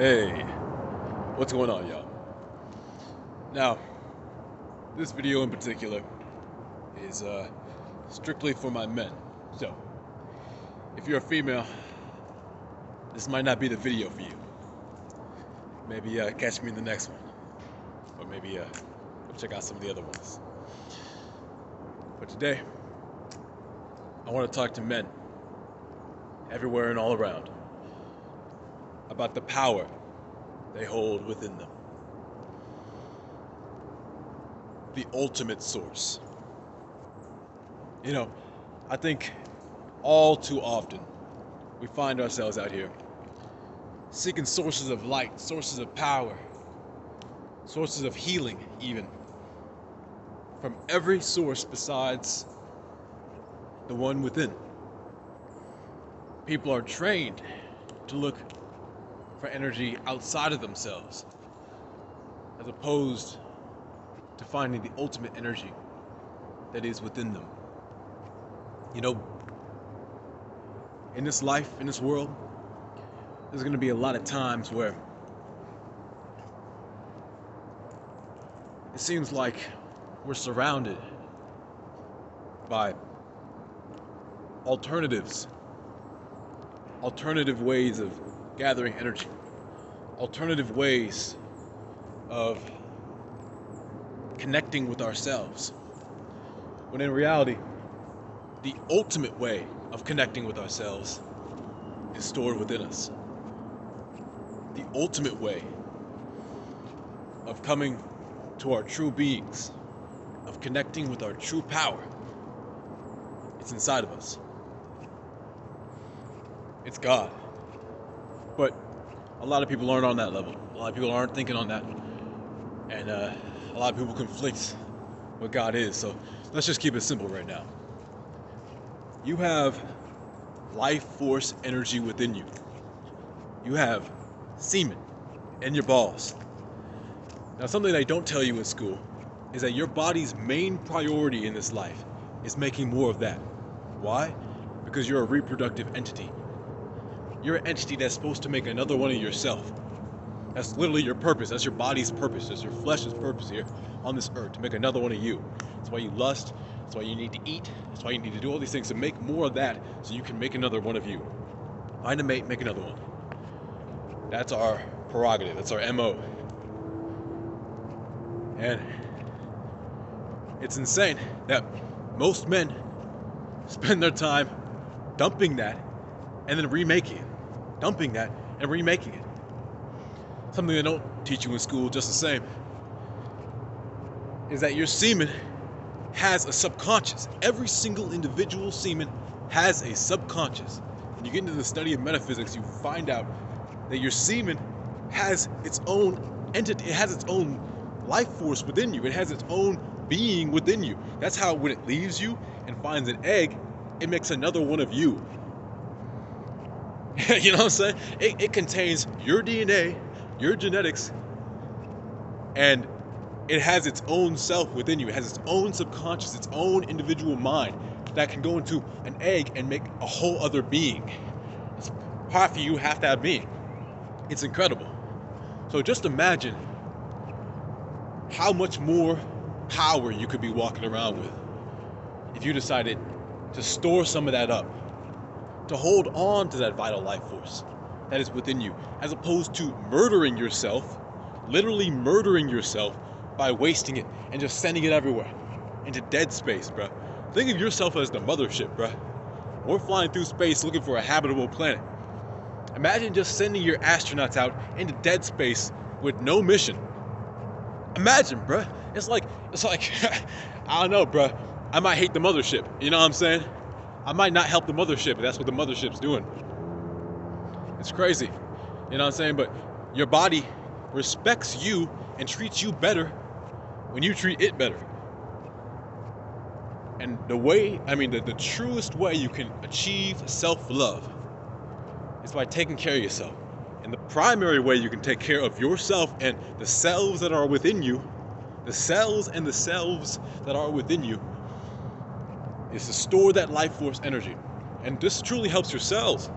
Hey, what's going on, y'all? Now, this video in particular is strictly for my men. So, if you're a female, this might not be the video for you. Maybe catch me in the next one, or maybe go check out some of the other ones. But today, I want to talk to men, everywhere and all around, about the power they hold within them. The ultimate source. You know, I think all too often we find ourselves out here seeking sources of light, sources of power, sources of healing, even from every source besides the one within. People are trained to look for energy outside of themselves, as opposed to finding the ultimate energy that is within them. You know, in this life, in this world, there's going to be a lot of times where it seems like we're surrounded by alternatives, alternative ways of gathering energy, alternative ways of connecting with ourselves. When in reality, the ultimate way of connecting with ourselves is stored within us. The ultimate way of coming to our true beings, of connecting with our true power, it's inside of us. It's God. But a lot of people aren't on that level. A lot of people aren't thinking on that. And a lot of people conflict what God is. So let's just keep it simple right now. You have life force energy within you. You have semen in your balls. Now, something they don't tell you in school is that your body's main priority in this life is making more of that. Why? Because you're a reproductive entity. You're an entity that's supposed to make another one of yourself. That's literally your purpose. That's your body's purpose. That's your flesh's purpose here on this earth, to make another one of you. That's why you lust. That's why you need to eat. That's why you need to do all these things, to make more of that so you can make another one of you. Find a mate, make another one. That's our prerogative. That's our MO. And it's insane that most men spend their time dumping that and then remaking it. Dumping that and remaking it. Something they don't teach you in school just the same is that your semen has a subconscious. Every single individual semen has a subconscious. And you get into the study of metaphysics, you find out that your semen has its own entity, it has its own life force within you, it has its own being within you. That's how when it leaves you and finds an egg, it makes another one of you. You know what I'm saying? It contains your DNA, your genetics, and it has its own self within you. It has its own subconscious, its own individual mind that can go into an egg and make a whole other being. It's half of you, half that being. It's incredible. So just imagine how much more power you could be walking around with if you decided to store some of that up, to hold on to that vital life force that is within you, as opposed to murdering yourself, literally murdering yourself by wasting it and just sending it everywhere into dead space, bruh. Think of yourself as the mothership, bruh. We're flying through space looking for a habitable planet. Imagine just sending your astronauts out into dead space with no mission. Imagine, bruh. It's like, I don't know, bruh. I might hate the mothership, you know what I'm saying? I might not help the mothership, but that's what the mothership's doing. It's crazy, you know what I'm saying? But your body respects you and treats you better when you treat it better. And the truest way you can achieve self-love is by taking care of yourself. And the primary way you can take care of yourself and the selves that are within you, the cells and the selves that are within you, is to store that life force energy. And this truly helps your cells.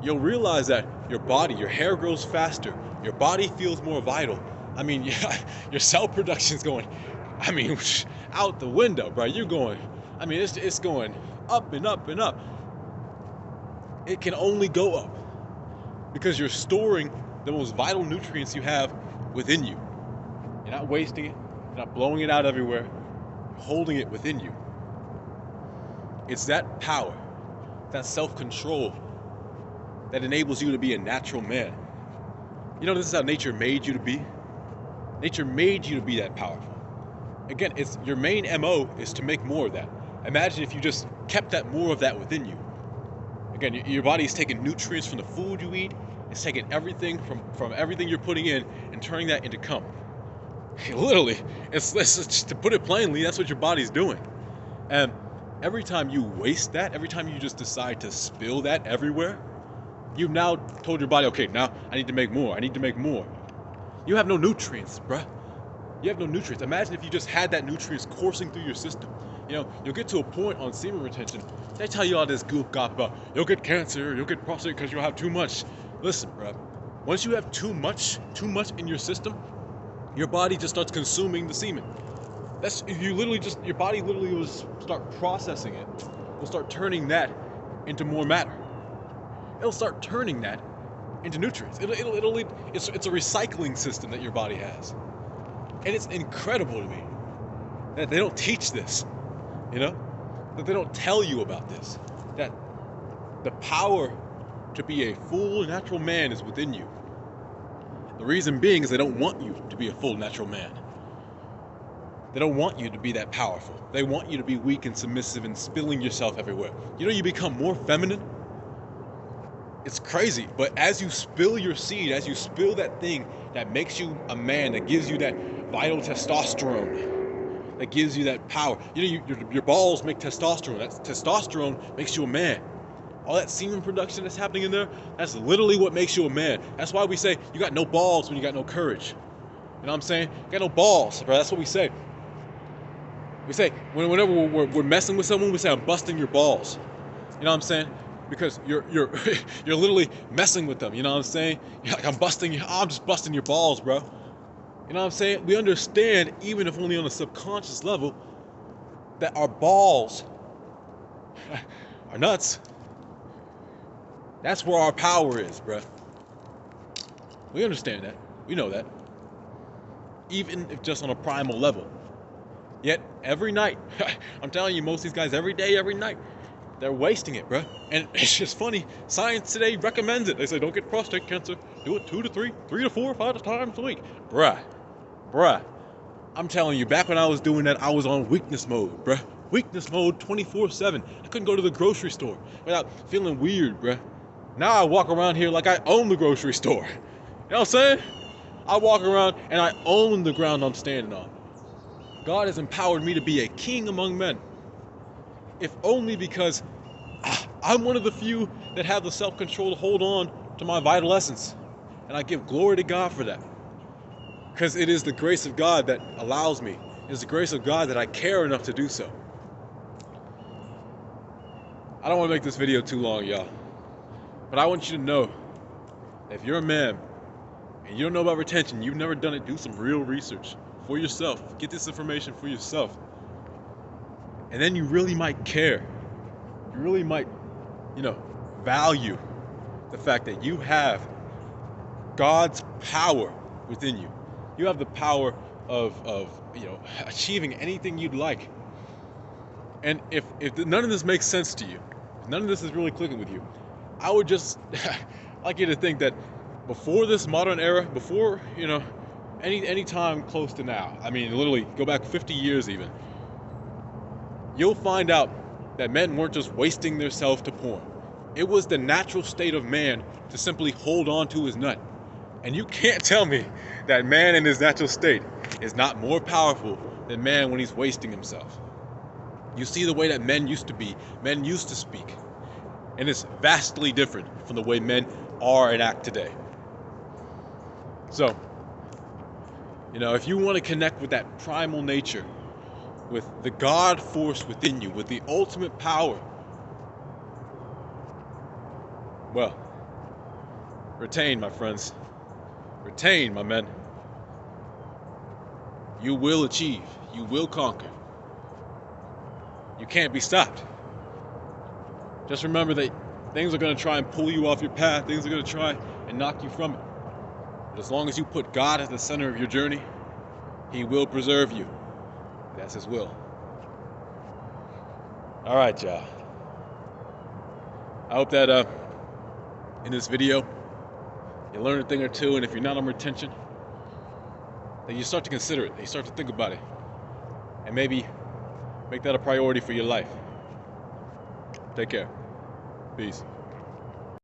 you'll realize that your hair grows faster, your body feels more vital. I mean, yeah, your cell production's going, I mean, out the window, bro. You're going, I mean, it's going up and up and up. It can only go up because you're storing the most vital nutrients you have within you. You're not wasting it, you're not blowing it out everywhere, you're holding it within you. It's that power, that self-control that enables you to be a natural man. You know, this is how nature made you to be. Nature made you to be that powerful. Again, it's your main MO is to make more of that. Imagine if you just kept that more of that within you. Again, your body is taking nutrients from the food you eat. It's taking everything from everything you're putting in and turning that into cum. Literally, it's just, to put it plainly, that's what your body's doing. And every time you waste that, every time you just decide to spill that everywhere, you've now told your body, okay, now I need to make more. I need to make more. You have no nutrients, bruh. You have no nutrients. Imagine if you just had that nutrients coursing through your system. You know, you'll get to a point on semen retention. They tell you all this goop gop about you'll get cancer, you'll get prostate because you'll have too much. Listen, bruh. Once you have too much in your system, your body just starts consuming the semen. That's you literally just your body literally will start processing it. Will start turning that into more matter. It'll start turning that into nutrients. It's a recycling system that your body has. And it's incredible to me that they don't teach this, you know? That they don't tell you about this. That the power to be a full natural man is within you. The reason being is they don't want you to be a full natural man. They don't want you to be that powerful. They want you to be weak and submissive and spilling yourself everywhere. You know, you become more feminine. It's crazy, but as you spill your seed, as you spill that thing that makes you a man, that gives you that vital testosterone, that gives you that power. You know, your balls make testosterone. That testosterone makes you a man. All that semen production that's happening in there, that's literally what makes you a man. That's why we say you got no balls when you got no courage. You know what I'm saying? You got no balls, bro. That's what we say. We say, whenever we're messing with someone, we say, I'm busting your balls. You know what I'm saying? Because you're you're literally messing with them. You know what I'm saying? You're like, I'm just busting your balls, bro. You know what I'm saying? We understand, even if only on a subconscious level, that our balls are nuts. That's where our power is, bro. We understand that. We know that. Even if just on a primal level. Yet, every night, I'm telling you, most of these guys, every day, every night, they're wasting it, bro. And it's just funny. Science today recommends it. They say, don't get prostate cancer. Do it 2 to 3, 3 to 4, 5 times a week. Bruh. I'm telling you, back when I was doing that, I was on weakness mode, bruh. Weakness mode 24/7. I couldn't go to the grocery store without feeling weird, bruh. Now I walk around here like I own the grocery store. You know what I'm saying? I walk around and I own the ground I'm standing on. God has empowered me to be a king among men. If only because I'm one of the few that have the self-control to hold on to my vital essence. And I give glory to God for that. Because it is the grace of God that allows me. It is the grace of God that I care enough to do so. I don't want to make this video too long, y'all. But I want you to know that if you're a man and you don't know about retention, you've never done it, do some real research for yourself. Get this information for yourself. And then you really might care. You really might, value the fact that you have God's power within you. You have the power of achieving anything you'd like. And if none of this makes sense to you, if none of this is really clicking with you, I would just like you to think that before this modern era, before, any time close to now, I mean, literally go back 50 years even, you'll find out that men weren't just wasting their self to porn. It was the natural state of man to simply hold on to his nut. And you can't tell me that man in his natural state is not more powerful than man when he's wasting himself. You see the way that men used to be, men used to speak. And it's vastly different from the way men are and act today. So, if you want to connect with that primal nature, with the God force within you, with the ultimate power, well, Retain, my friends. Retain, my men. You will achieve. You will conquer. You can't be stopped. Just remember that things are going to try and pull you off your path. Things are going to try and knock you from it. But as long as you put God at the center of your journey, He will preserve you. That's His will. All right, y'all. I hope that in this video you learn a thing or two, and if you're not on retention, then you start to consider it. You start to think about it, and maybe make that a priority for your life. Take care. Peace.